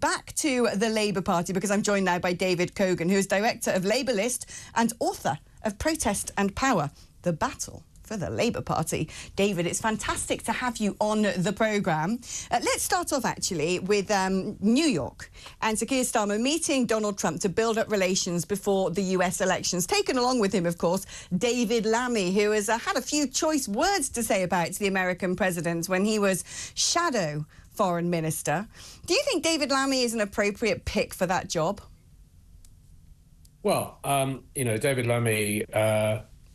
back to the Labour Party because I'm joined now by David Cogan, who is Director of Labour List and author of Protest and Power, The Battle for the Labour Party. David, it's fantastic to have you on the programme. Let's start off, actually, with New York and Sir Keir Starmer meeting Donald Trump to build up relations before the US elections. Taken along with him, of course, David Lammy, who has had a few choice words to say about the American president when he was shadow foreign minister. Do you think David Lammy is an appropriate pick for that job? Well, David Lammy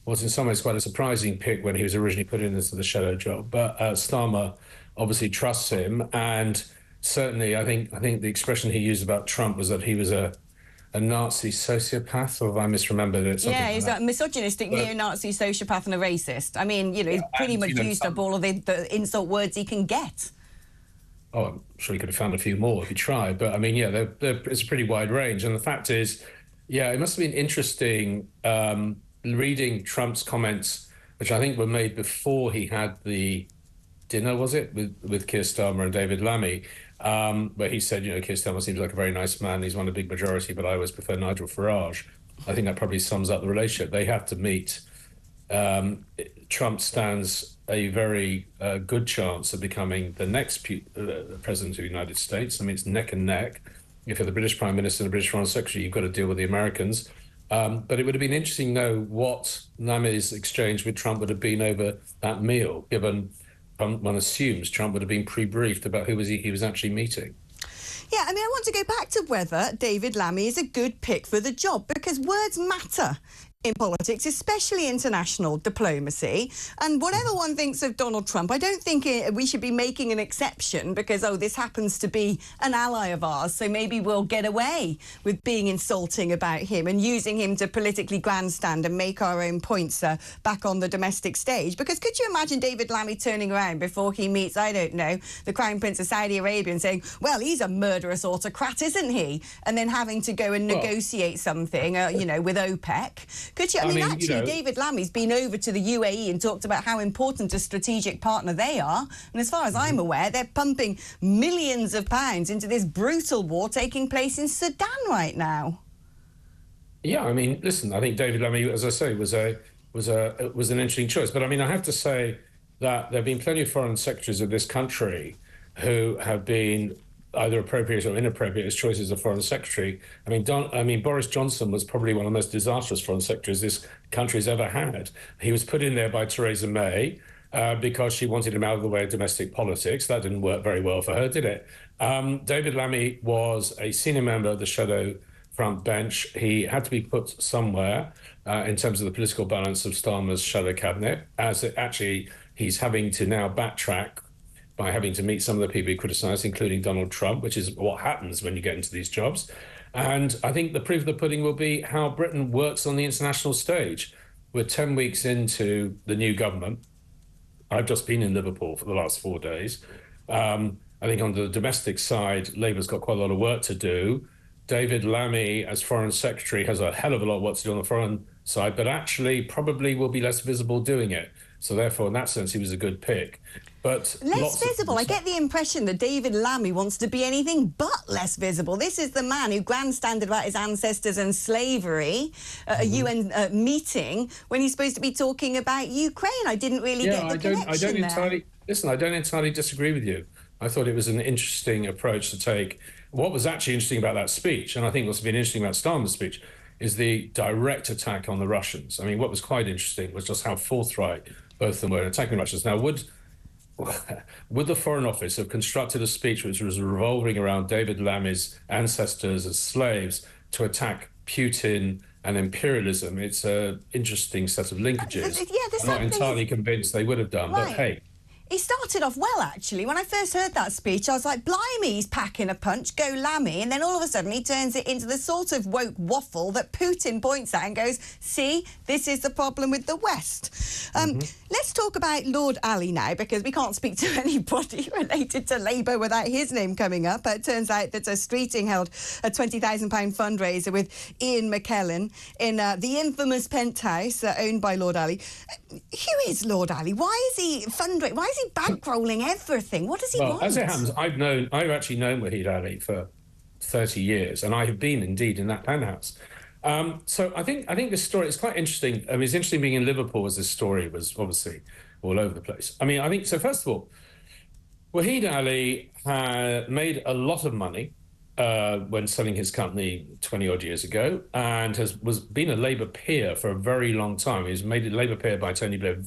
was in some ways quite a surprising pick when he was originally put into the shadow job. But Starmer obviously trusts him, and certainly I think the expression he used about Trump was that he was a Nazi sociopath, or have I misremembered it? Yeah, he's a misogynistic neo-Nazi sociopath and a racist. I mean, he's pretty much used up all of the insult words he can get. Oh, I'm sure he could have found a few more if he tried. But, I mean, yeah, it's a pretty wide range. And the fact is, yeah, it must have been interesting reading Trump's comments, which I think were made before he had the dinner, was it, with Keir Starmer and David Lammy, where he said, Keir Starmer seems like a very nice man. He's won a big majority, but I always prefer Nigel Farage. I think that probably sums up the relationship. They have to meet. Trump stands a very good chance of becoming the next president of the United States. I mean, it's neck and neck. If you're the British Prime Minister and the British Foreign Secretary, you've got to deal with the Americans. But it would have been interesting to know what Lammy's exchange with Trump would have been over that meal, given one assumes Trump would have been pre-briefed about who he was actually meeting. Yeah, I mean, I want to go back to whether David Lammy is a good pick for the job, because words matter in politics, especially international diplomacy. And whatever one thinks of Donald Trump, I don't think we should be making an exception because, this happens to be an ally of ours, so maybe we'll get away with being insulting about him and using him to politically grandstand and make our own points back on the domestic stage. Because could you imagine David Lammy turning around before he meets, I don't know, the Crown Prince of Saudi Arabia and saying, well, he's a murderous autocrat, isn't he? And then having to go and negotiate something, with OPEC. Could you? I mean, actually, David Lammy's been over to the UAE and talked about how important a strategic partner they are. And as far as I'm aware, they're pumping millions of pounds into this brutal war taking place in Sudan right now. Yeah, I mean, listen, I think David Lammy, as I say, was an interesting choice. But I mean, I have to say that there have been plenty of foreign secretaries of this country who have been either appropriate or inappropriate as choices of foreign secretary. I mean, Boris Johnson was probably one of the most disastrous foreign secretaries this country's ever had. He was put in there by Theresa May because she wanted him out of the way of domestic politics. That didn't work very well for her, did it? David Lammy was a senior member of the shadow front bench. He had to be put somewhere in terms of the political balance of Starmer's shadow cabinet, as he's having to now backtrack by having to meet some of the people he criticised, including Donald Trump, which is what happens when you get into these jobs. And I think the proof of the pudding will be how Britain works on the international stage. We're 10 weeks into the new government. I've just been in Liverpool for the last 4 days. I think on the domestic side, Labour's got quite a lot of work to do. David Lammy, as Foreign Secretary, has a hell of a lot of work to do on the foreign side, but actually probably will be less visible doing it. So therefore, in that sense, he was a good pick. But less visible. I get the impression that David Lammy wants to be anything but less visible. This is the man who grandstanded about his ancestors and slavery at a UN meeting when he's supposed to be talking about Ukraine. I didn't really get the connection there. Listen, I don't entirely disagree with you. I thought it was an interesting approach to take. What was actually interesting about that speech, and I think what's been interesting about Starmer's speech, is the direct attack on the Russians. I mean, what was quite interesting was just how forthright both of them were in attacking the Russians. Now, would the Foreign Office have constructed a speech which was revolving around David Lammy's ancestors as slaves to attack Putin and imperialism? It's an interesting set of linkages. I'm not entirely convinced they would have done, but hey. He started off well, actually. When I first heard that speech, I was like, blimey, he's packing a punch, go Lammy. And then all of a sudden he turns it into the sort of woke waffle that Putin points at and goes, see, this is the problem with the West. Let's talk about Lord Alli now, because we can't speak to anybody related to Labour without his name coming up. It turns out that Streeting held a £20,000 fundraiser with Ian McKellen in the infamous penthouse owned by Lord Alli. Who is Lord Alli? Why is he Why is he bankrolling everything? What does he want? As it happens, I've actually known Wahid Ali for 30 years, and I have been indeed in that penthouse. So I think this story is quite interesting. I mean, it's interesting being in Liverpool as this story was obviously all over the place. I mean, I think so. First of all, Wahid Ali had made a lot of money when selling his company 20 odd years ago, and was been a Labour peer for a very long time. He was made a Labour peer by Tony Blair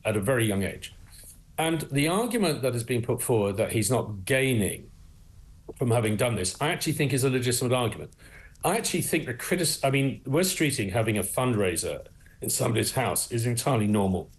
at a very young age. And the argument that has been put forward that he's not gaining from having done this, I actually think is a legitimate argument. I actually think I mean, West Streeting having a fundraiser in somebody's house is entirely normal.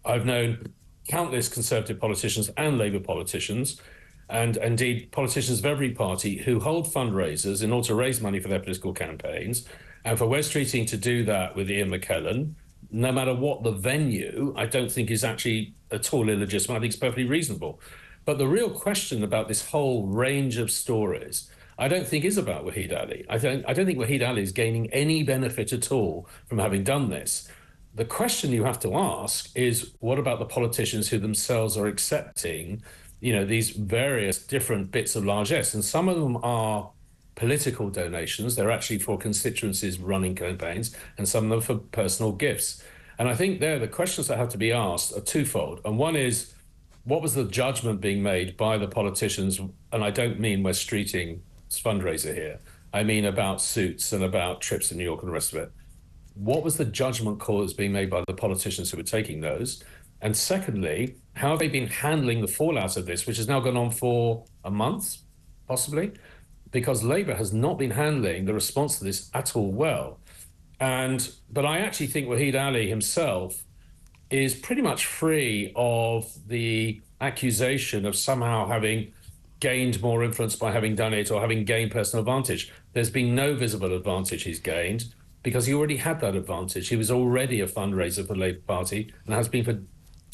I've known countless Conservative politicians and Labour politicians, and indeed politicians of every party, who hold fundraisers in order to raise money for their political campaigns. And for West Streeting to do that with Ian McKellen, no matter what the venue, I don't think is actually at all illegitimate. I think it's perfectly reasonable. But the real question about this whole range of stories, I don't think is about Wahid Ali. I don't think Wahid Ali is gaining any benefit at all from having done this. The question you have to ask is, what about the politicians who themselves are accepting, these various different bits of largesse? And some of them are political donations. They're actually for constituencies running campaigns, and some of them for personal gifts. And I think the questions that have to be asked are twofold. And one is, what was the judgment being made by the politicians? And I don't mean West Streeting's fundraiser here. I mean about suits and about trips to New York and the rest of it. What was the judgment call that's being made by the politicians who were taking those? And secondly, how have they been handling the fallout of this, which has now gone on for a month, possibly? Because Labour has not been handling the response to this at all well. But I actually think Wahid Ali himself is pretty much free of the accusation of somehow having gained more influence by having done it, or having gained personal advantage. There's been no visible advantage he's gained, because he already had that advantage. He was already a fundraiser for the Labour Party and has been for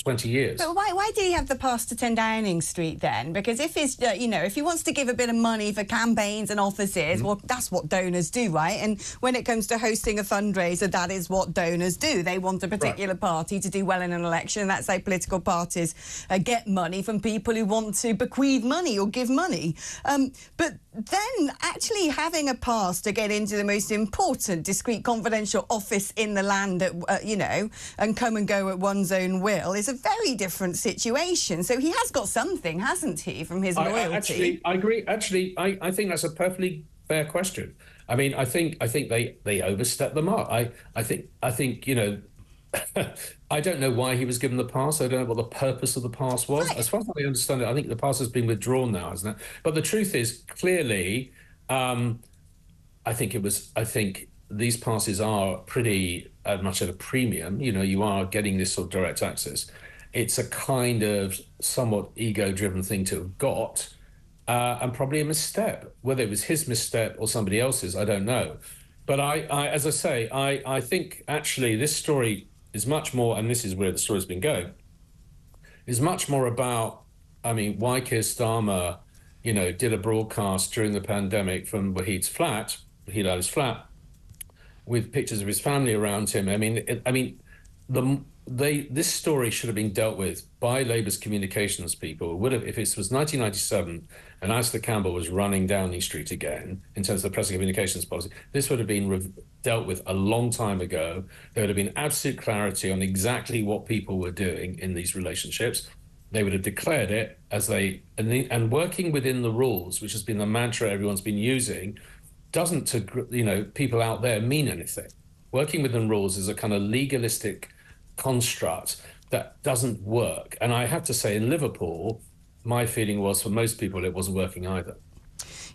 20 years. But why did he have the pass to 10 Downing Street then? Because if it's, if he wants to give a bit of money for campaigns and offices, well, that's what donors do, right? And when it comes to hosting a fundraiser, that is what donors do. They want a particular party to do well in an election. That's how political parties get money from people who want to bequeath money or give money. But then actually having a pass to get into the most important, discreet, confidential office in the land, and come and go at one's own will is a very different situation. So he has got something, hasn't he, from his loyalty? I agree. Actually, I think that's a perfectly fair question. I mean, I think they overstepped the mark. I think I don't know why he was given the pass. I don't know what the purpose of the pass was. Right. As far as I understand it, I think the pass has been withdrawn now, hasn't it? But the truth is, clearly, I think these passes are pretty much at a premium. You are getting this sort of direct access. It's a kind of somewhat ego-driven thing to have got, and probably a misstep. Whether it was his misstep or somebody else's, I don't know. But as I say, I think actually this story is much more, and this is where the story's been going, is much more about, why Keir Starmer, did a broadcast during the pandemic from Wahid Ali's flat, with pictures of his family around him. This story should have been dealt with by Labour's communications people. If this was 1997 and Alistair Campbell was running Downing Street again in terms of the press and communications policy, this would have been dealt with a long time ago. There would have been absolute clarity on exactly what people were doing in these relationships. They would have declared it and working within the rules, which has been the mantra everyone's been using, doesn't to people out there mean anything. Working within rules is a kind of legalistic construct that doesn't work. And I have to say, in Liverpool, my feeling was for most people it wasn't working either.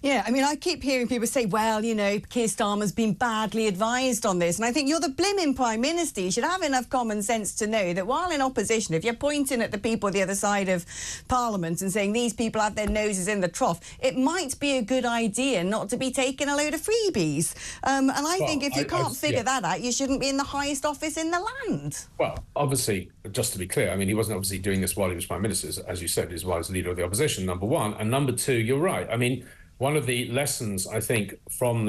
Yeah, I keep hearing people say, well, Keir Starmer's been badly advised on this. And I think you're the blimmin' Prime Minister. You should have enough common sense to know that while in opposition, if you're pointing at the people the other side of Parliament and saying these people have their noses in the trough, it might be a good idea not to be taking a load of freebies. And I think if you can't figure that out, you shouldn't be in the highest office in the land. Well, obviously, just to be clear, he wasn't obviously doing this while he was Prime Minister, as you said, while he was leader of the opposition, number one. And number two, you're right. One of the lessons, I think, from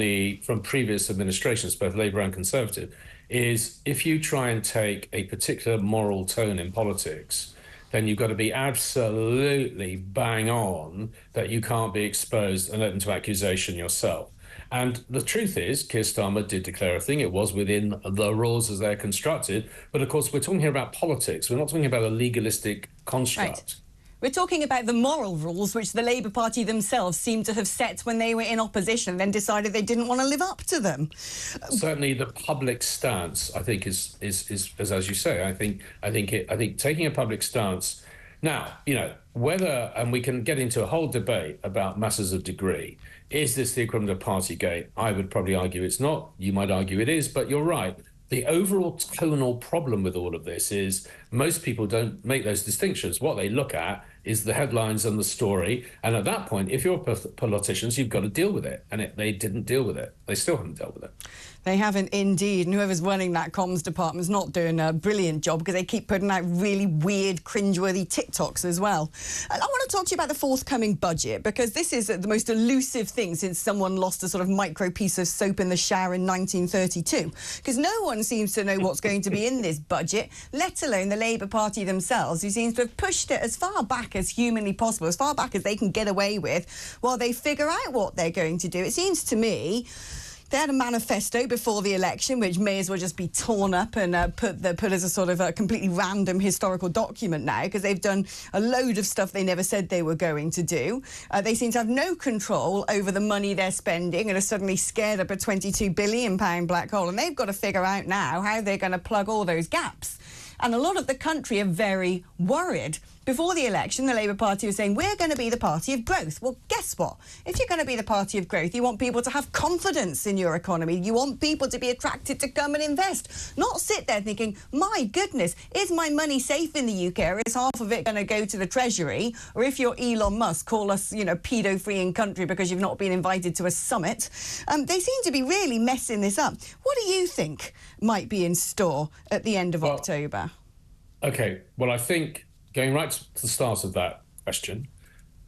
previous administrations, both Labour and Conservative, is if you try and take a particular moral tone in politics, then you've got to be absolutely bang on that you can't be exposed and open to accusation yourself. And the truth is, Keir Starmer did declare a thing. It was within the rules as they're constructed. But of course, we're talking here about politics. We're not talking about a legalistic construct. Right. We're talking about the moral rules which the Labour Party themselves seem to have set when they were in opposition, then decided they didn't want to live up to them. Certainly, the public stance, I think, is as you say. I think taking a public stance. Now, whether, and we can get into a whole debate about matters of degree. Is this the equivalent of Partygate? I would probably argue it's not. You might argue it is, but you're right. The overall tonal problem with all of this is most people don't make those distinctions. What they look at is the headlines and the story. And at that point, if you're politicians, you've got to deal with it. And they didn't deal with it. They still haven't dealt with it. They haven't indeed. And whoever's running that comms department is not doing a brilliant job because they keep putting out really weird, cringeworthy TikToks as well. And I want to talk to you about the forthcoming budget because this is the most elusive thing since someone lost a sort of micro piece of soap in the shower in 1932. Because no one seems to know what's going to be in this budget, let alone the Labour Party themselves, who seems to have pushed it as far back as humanly possible, as far back as they can get away with, while they figure out what they're going to do. It seems to me they had a manifesto before the election, which may as well just be torn up and put as a sort of a completely random historical document now, because they've done a load of stuff they never said they were going to do. They seem to have no control over the money they're spending and are suddenly scared up a £22 billion black hole. And they've got to figure out now how they're going to plug all those gaps. And a lot of the country are very worried. Before the election, the Labour Party was saying, we're going to be the party of growth. Well, guess what? If you're going to be the party of growth, you want people to have confidence in your economy. You want people to be attracted to come and invest, not sit there thinking, my goodness, is my money safe in the UK, or is half of it going to go to the Treasury? Or if you're Elon Musk, call us, pedo-freeing country because you've not been invited to a summit. They seem to be really messing this up. What do you think might be in store at the end of October? OK, well, I think going right to the start of that question,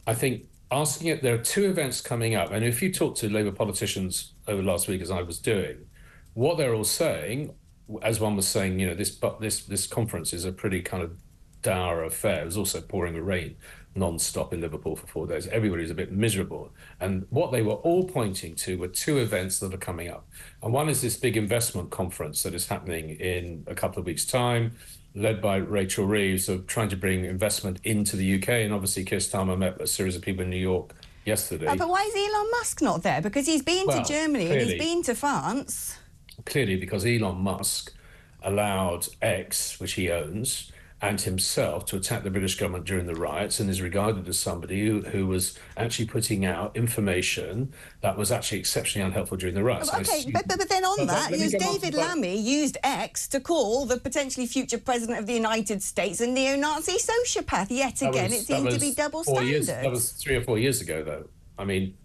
I think asking it, there are two events coming up. And if you talk to Labour politicians over last week, as I was doing, what they're all saying, as one was saying, this conference is a pretty kind of dour affair. It was also pouring with rain non-stop in Liverpool for 4 days. Everybody's a bit miserable. And what they were all pointing to were two events that are coming up. And one is this big investment conference that is happening in a couple of weeks' time, led by Rachel Reeves, of trying to bring investment into the UK. And obviously Keir Starmer met a series of people in New York yesterday. But why is Elon Musk not there? Because he's been to Germany and he's been to France. Clearly, because Elon Musk allowed X, which he owns, and himself to attack the British government during the riots, and is regarded as somebody who was actually putting out information that was actually exceptionally unhelpful during the riots. OK, but then on that, David Lammy used X to call the potentially future president of the United States a neo-Nazi sociopath. Yet again, it seemed to be double standards. That was 3 or 4 years ago, though. I mean,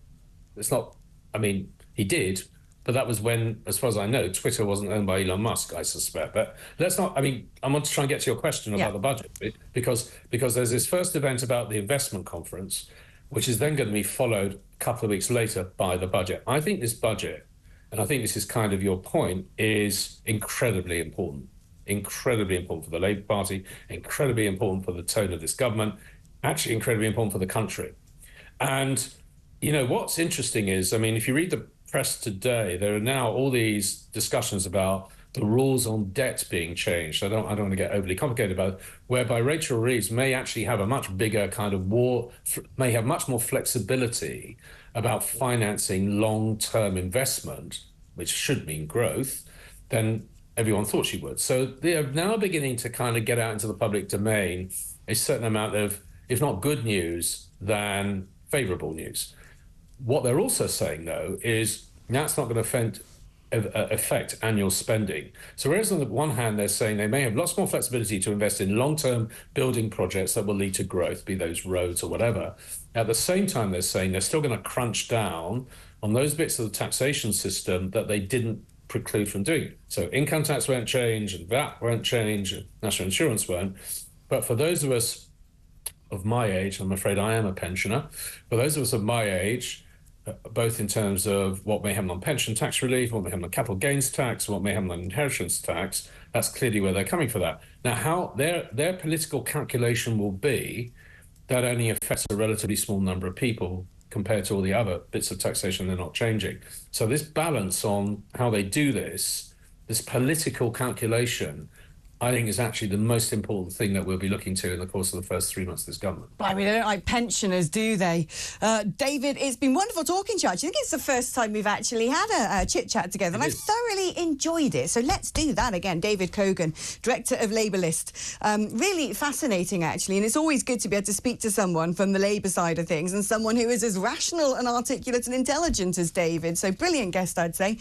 it's not... I mean, he did... But that was when, as far as I know, Twitter wasn't owned by Elon Musk, I suspect. But let's not, I want to try and get to your question about the budget, because there's this first event about the investment conference, which is then going to be followed a couple of weeks later by the budget. I think this budget, and I think this is kind of your point, is incredibly important for the Labour Party, incredibly important for the tone of this government, actually incredibly important for the country. And, what's interesting is, if you read the press today, there are now all these discussions about the rules on debt being changed. I don't want to get overly complicated about it, whereby Rachel Reeves may actually have a much bigger kind of may have much more flexibility about financing long-term investment, which should mean growth, than everyone thought she would. So they are now beginning to kind of get out into the public domain a certain amount of, if not good news, then favourable news. What they're also saying, though, is that's not going to affect annual spending. So whereas on the one hand, they're saying they may have lots more flexibility to invest in long-term building projects that will lead to growth, be those roads or whatever, at the same time, they're saying they're still going to crunch down on those bits of the taxation system that they didn't preclude from doing. So income tax won't change, and VAT won't change, and national insurance won't. But for those of us of my age, I'm afraid I am a pensioner, for those of us of my age, both in terms of what may happen on pension tax relief, what may happen on capital gains tax, what may happen on inheritance tax. That's clearly where they're coming for that. Now, how their political calculation will be that only affects a relatively small number of people compared to all the other bits of taxation they're not changing. So this balance on how they do this political calculation, I think is actually the most important thing that we'll be looking to in the course of the first 3 months of this government. I mean, they don't like pensioners, do they? David, it's been wonderful talking to you. Actually, I think it's the first time we've actually had a chit-chat together, and I've thoroughly enjoyed it. So let's do that again. David Cogan, Director of Labour List. Really fascinating, actually, and it's always good to be able to speak to someone from the Labour side of things and someone who is as rational and articulate and intelligent as David. So brilliant guest, I'd say.